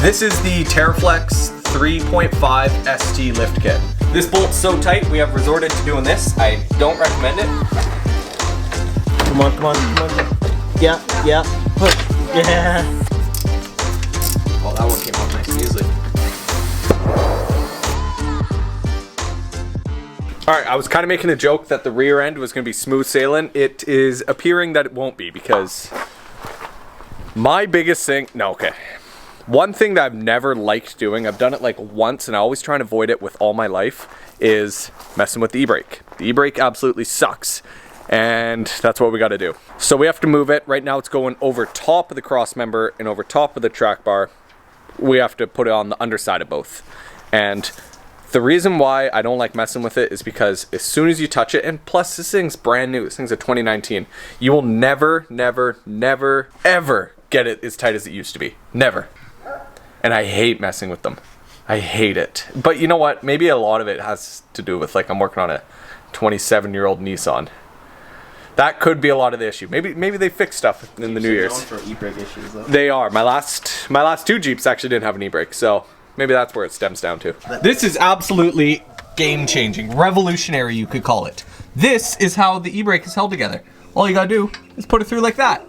This is the TerraFlex 3.5 ST lift kit. This bolt's so tight, we have resorted to doing this. I don't recommend it. Come on, come on, come on. Yeah, push. Yeah. Oh, that one came off nice and easily. Alright, I was kind of making a joke that the rear end was going to be smooth sailing. It is appearing that it won't be, because my biggest thing... No, okay. One thing that I've never liked doing, I've done it like once and I always try and avoid it with all my life, is messing with the e-brake. The e-brake absolutely sucks, and that's what we got to do. So we have to move it. Right now it's going over top of the cross member and over top of the track bar. We have to put it on the underside of both. And the reason why I don't like messing with it is because as soon as you touch it, and plus this thing's brand new, this thing's a 2019, you will never, ever get it as tight as it used to be. Never. And I hate messing with them. I hate it. But you know what? Maybe a lot of it has to do with, like, I'm working on a 27-year-old Nissan. That could be a lot of the issue. Maybe they fix stuff in the New Year's. For e-brake issues, though. They are. My last two Jeeps actually didn't have an e-brake, so maybe that's where it stems down to. This is absolutely game-changing, revolutionary, you could call it. This is how the e-brake is held together. All you gotta do is put it through like that.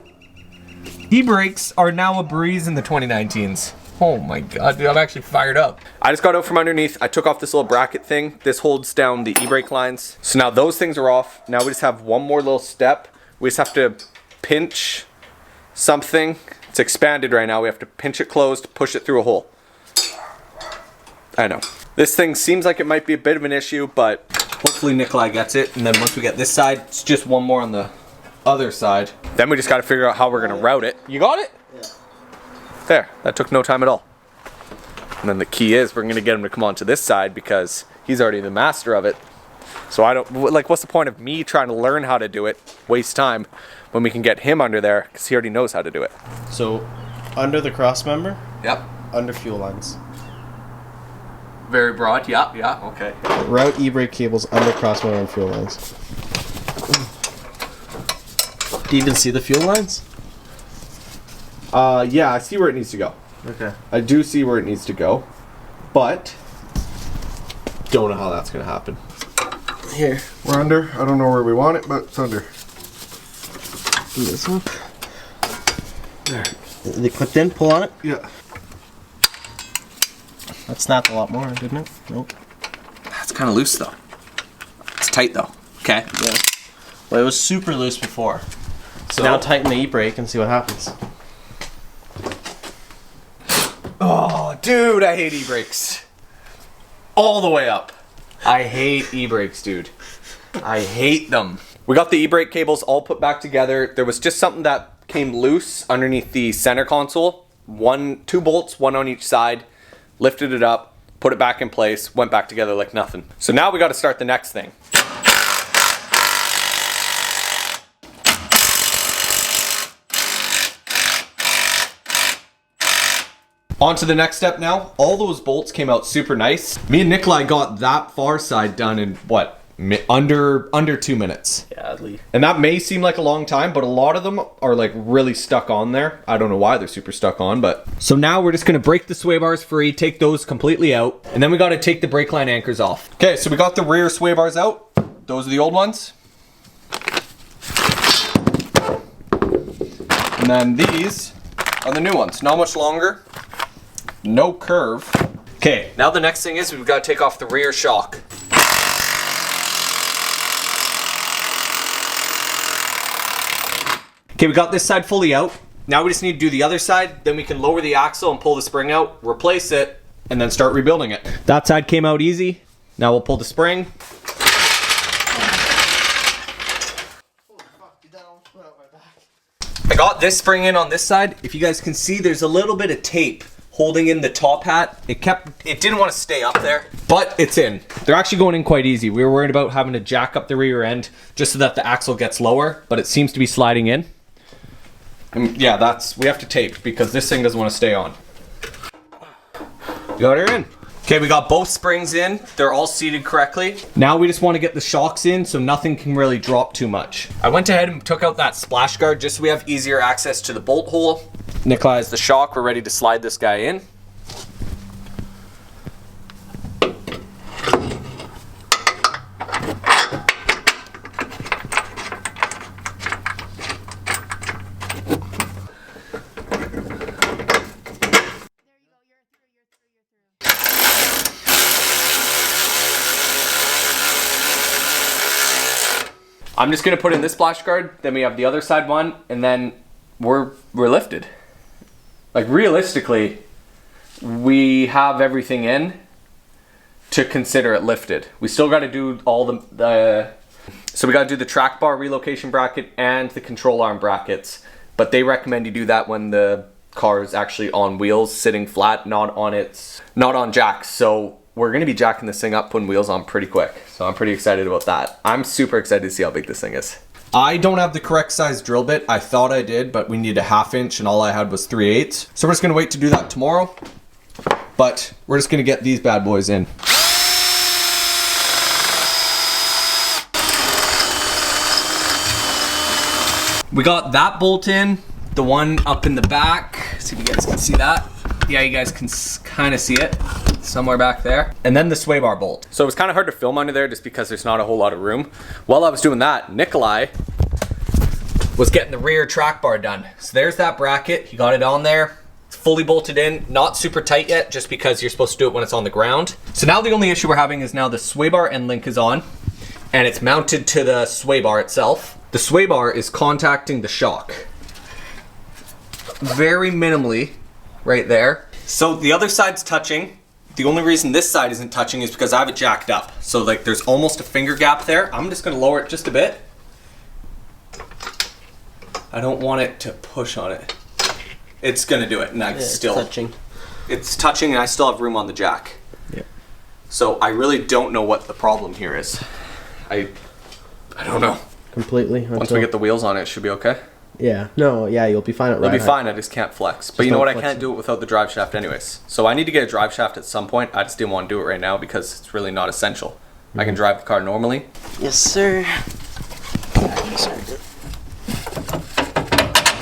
E-brakes are now a breeze in the 2019s. Oh my god, dude, I'm actually fired up. I just got out from underneath. I took off this little bracket thing. This holds down the e-brake lines. So now those things are off. Now we just have one more little step. We just have to pinch something. It's expanded right now. We have to pinch it closed, push it through a hole. I know. This thing seems like it might be a bit of an issue, but hopefully Nikolai gets it. And then once we get this side, it's just one more on the other side. Then we just got to figure out how we're gonna route it. You got it? Yeah. There, that took no time at all. And then the key is we're gonna get him to come onto this side because he's already the master of it. So I don't, like, what's the point of me trying to learn how to do it, waste time, when we can get him under there because he already knows how to do it. So, under the cross member, Yep. under fuel lines. Very broad, yeah, okay. Route e-brake cables under cross member and fuel lines. Do you even see the fuel lines? Yeah, I see where it needs to go. Okay. I do see where it needs to go, but don't know how that's gonna happen. Here. We're under. I don't know where we want it, but it's under. Do this one. There. They clipped in, pull on it. Yeah. That snapped a lot more, didn't it? Nope. That's kind of loose though. It's tight though. Okay. Yeah. Well, it was super loose before. So Now tighten the e-brake and see what happens. Oh, dude, I hate e-brakes. All the way up. I hate e-brakes, dude. I hate them. We got the e-brake cables all put back together. There was just something that came loose underneath the center console. Two bolts, one on each side. Lifted it up, put it back in place, went back together like nothing. So now we got to start the next thing. On to the next step now. All those bolts came out super nice. Me and Nikolai got that far side done in what? Under 2 minutes. Yeah, at least. And that may seem like a long time, but a lot of them are like really stuck on there. I don't know why they're super stuck on, but. So now we're just gonna break the sway bars free, take those completely out, and then we gotta take the brake line anchors off. Okay, so we got the rear sway bars out. Those are the old ones. And then these are the new ones. Not much longer. No curve. Okay, now the next thing is we've got to take off the rear shock. Okay, we got this side fully out. Now we just need to do the other side, then we can lower the axle and pull the spring out, replace it, and then start rebuilding it. That side came out easy. Now we'll pull the spring. I got this spring in on this side. If you guys can see, there's a little bit of tape holding in the top hat. It didn't want to stay up there, but it's in. They're actually going in quite easy. We were worried about having to jack up the rear end just so that the axle gets lower, but it seems to be sliding in. And yeah, we have to tape because this thing doesn't want to stay on. You got her in. Okay, we got both springs in. They're all seated correctly. Now we just want to get the shocks in so nothing can really drop too much. I went ahead and took out that splash guard just so we have easier access to the bolt hole. Nikolai has the shock. We're ready to slide this guy in. I'm just gonna put in this splash guard, then we have the other side one, and then we're lifted. Like realistically, we have everything in to consider it lifted. We still got to do all so we got to do the track bar relocation bracket and the control arm brackets, but they recommend you do that when the car is actually on wheels, sitting flat, not on jacks. So we're gonna be jacking this thing up, putting wheels on pretty quick. So I'm pretty excited about that. I'm super excited to see how big this thing is. I don't have the correct size drill bit. I thought I did, but we need a 1/2 inch and all I had was 3/8. So we're just gonna wait to do that tomorrow, but we're just gonna get these bad boys in. We got that bolt in, the one up in the back. See if you guys can see that. Yeah, you guys can kind of see it somewhere back there. And then the sway bar bolt. So it was kind of hard to film under there just because there's not a whole lot of room. While I was doing that, Nikolai was getting the rear track bar done. So there's that bracket. He got it on there. It's fully bolted in, not super tight yet, just because you're supposed to do it when it's on the ground. So now the only issue we're having is now the sway bar end link is on, and it's mounted to the sway bar itself. The sway bar is contacting the shock. Very minimally, right there. So the other side's touching. The only reason this side isn't touching is because I have it jacked up. So like there's almost a finger gap there. I'm just gonna lower it just a bit. I don't want it to push on it. It's gonna do it, and It's touching. It's touching, and I still have room on the jack. Yeah. So I really don't know what the problem here is. I don't know. Completely. Once we get the wheels on it, it should be okay. Yeah. No. Yeah. You'll be fine at It'll right. be fine. I just can't flex. But you know don't what? I flex can't it. do it without the drive shaft, anyways. So I need to get a drive shaft at some point. I just didn't want to do it right now because it's really not essential. I can drive the car normally. Yes, sir.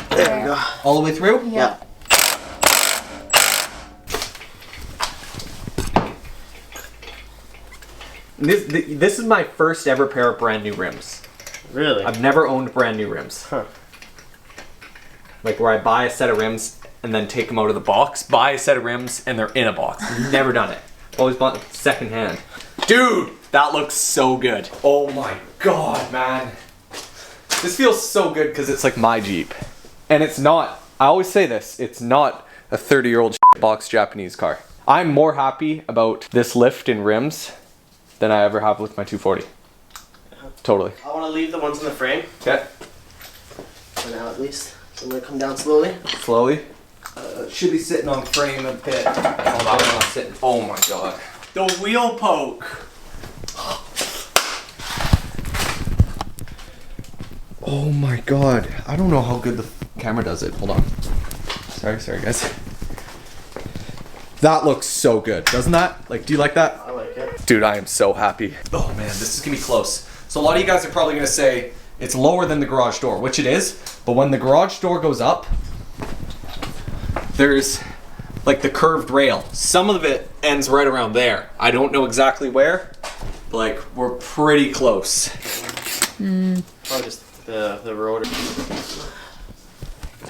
There we go. All the way through? Yeah. This is my first ever pair of brand new rims. Really? I've never owned brand new rims. Huh. Like where I buy a set of rims and then take them out of the box, buy a set of rims and they're in a box. Never done it. Always bought second hand. Dude, that looks so good. Oh my god, man. This feels so good because it's like my Jeep. And it's not, I always say this, it's not a 30-year-old box Japanese car. I'm more happy about this lift and rims than I ever have with my 240. Totally. I want to leave the ones in the frame Okay. for now, at least. So I'm gonna come down slowly. Slowly. Should be sitting on frame a bit. Hold on, I'm not sitting. Oh my god. The wheel poke. Oh my god. I don't know how good the camera does it. Hold on. Sorry guys. That looks so good, doesn't that? Like, do you like that? I like it. Dude, I am so happy. Oh man, this is gonna be close. So a lot of you guys are probably gonna say it's lower than the garage door, which it is, but when the garage door goes up, there's like the curved rail. Some of it ends right around there. I don't know exactly where, but like we're pretty close. Probably just the rotor.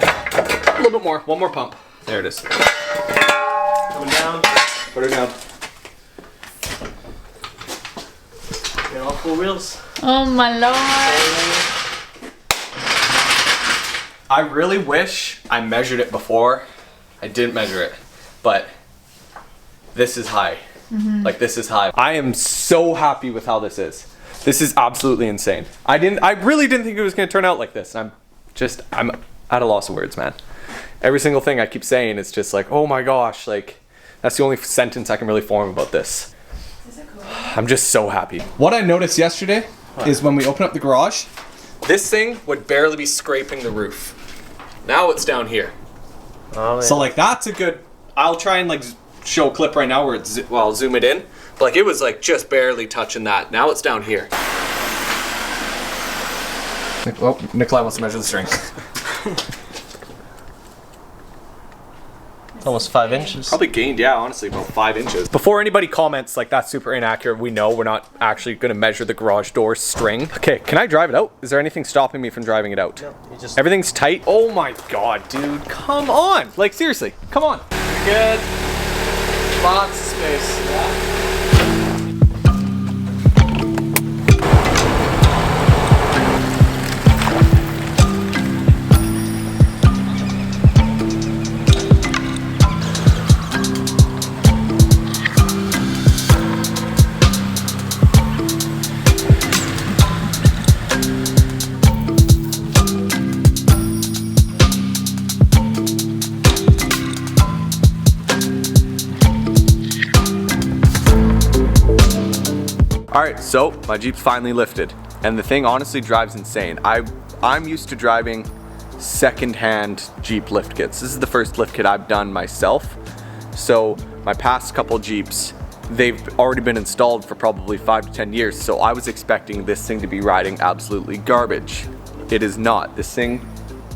A little bit more, one more pump. There it is. Coming down. Put her down. Get all 4 wheels. Oh my lord. I really wish I measured it before. I didn't measure it, but this is high. Like this is high. I am so happy with how this is. This is absolutely insane. I really didn't think it was gonna turn out like this. I'm at a loss of words, man. Every single thing I keep saying is just like, oh my gosh, like that's the only sentence I can really form about this. I'm just so happy. What I noticed yesterday is when we open up the garage, this thing would barely be scraping the roof. Now it's down here. Oh, So like that's a good, I'll try and like show a clip right now where it's, well, I'll zoom it in. But like it was like just barely touching that. Now it's down here. Oh, Nikolai wants to measure the string. almost 5 inches. Probably gained, yeah, honestly, about 5 inches. Before anybody comments like that's super inaccurate, we know we're not actually gonna measure the garage door string. Okay, can I drive it out? Is there anything stopping me from driving it out? No, you just. Everything's tight. Oh my god, dude, come on. Like seriously, come on. Good. Lots of space. Yeah. Alright, so my Jeep's finally lifted. And the thing honestly drives insane. I'm used to driving second-hand Jeep lift kits. This is the first lift kit I've done myself. So my past couple Jeeps, they've already been installed for probably 5 to 10 years. So I was expecting this thing to be riding absolutely garbage. It is not. This thing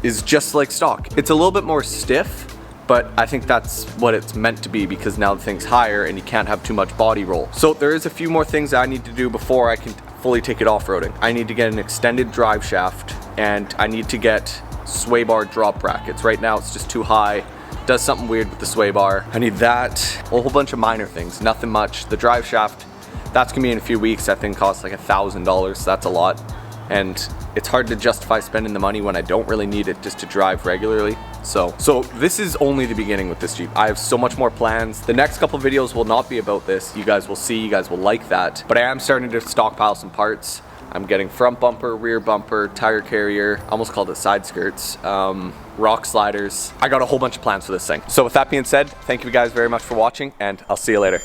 is just like stock. It's a little bit more stiff, but I think that's what it's meant to be because now the thing's higher and you can't have too much body roll. So there is a few more things I need to do before I can fully take it off-roading. I need to get an extended drive shaft and I need to get sway bar drop brackets. Right now it's just too high. Does something weird with the sway bar. I need that, a whole bunch of minor things, nothing much. The drive shaft, that's gonna be in a few weeks. I think costs like $1,000, so that's a lot. And it's hard to justify spending the money when I don't really need it just to drive regularly. So this is only the beginning with this Jeep. I have so much more plans. The next couple videos will not be about this. You guys will see, you guys will like that. But I am starting to stockpile some parts. I'm getting front bumper, rear bumper, tire carrier, almost called it side skirts, rock sliders. I got a whole bunch of plans for this thing. So with that being said, thank you guys very much for watching and I'll see you later.